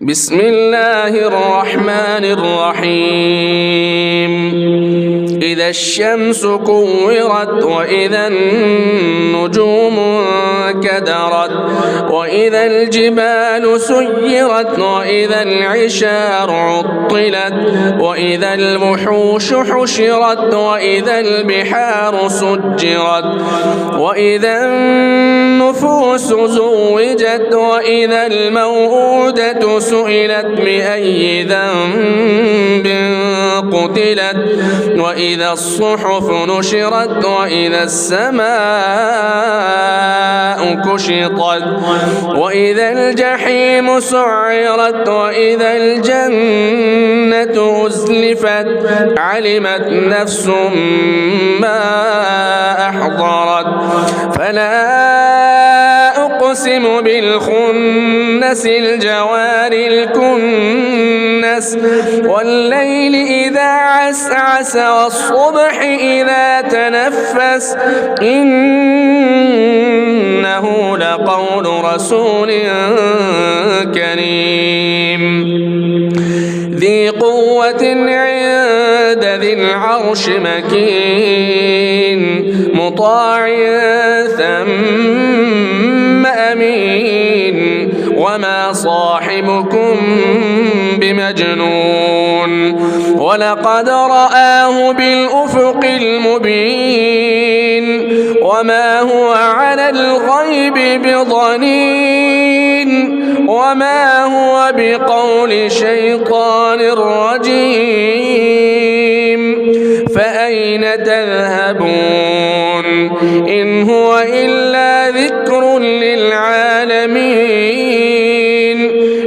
بسم الله الرحمن الرحيم إذا الشمس كورت وإذا النجوم انكدرت وإذا الجبال سيرت وإذا العشار عطلت وإذا الوحوش حشرت وإذا البحار سجرت وإذا النفوس زوجت وإذا الموءودة سئلت بأي ذنب قتلت وإذا الصحف نشرت وإذا السماء كشطت وإذا الجحيم سعرت وإذا الجنة أزلفت علمت نفس ما أحضرت فلا أقسم بالخنس الجوار الكنس والليل إذا عسعس والصبح إذا تنفس إنه لقول رسول كريم ذي قوة عند ذي العرش مكين مطاع ثم أمين وما صاحبكم بمجنون ولقد رآه بالأفق المبين وما هو على الغيب بضنين وما هو بقول شيطان رجيم فأين تذهبون إن هو إلا ذكر للعالمين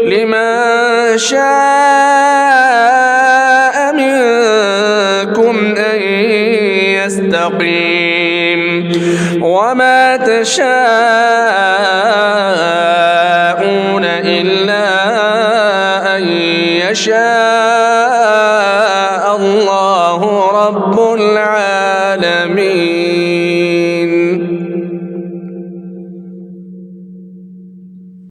لمن شاء منكم أن يستقيم وما تشاءون إلا أن يشاء الله رب العالمين.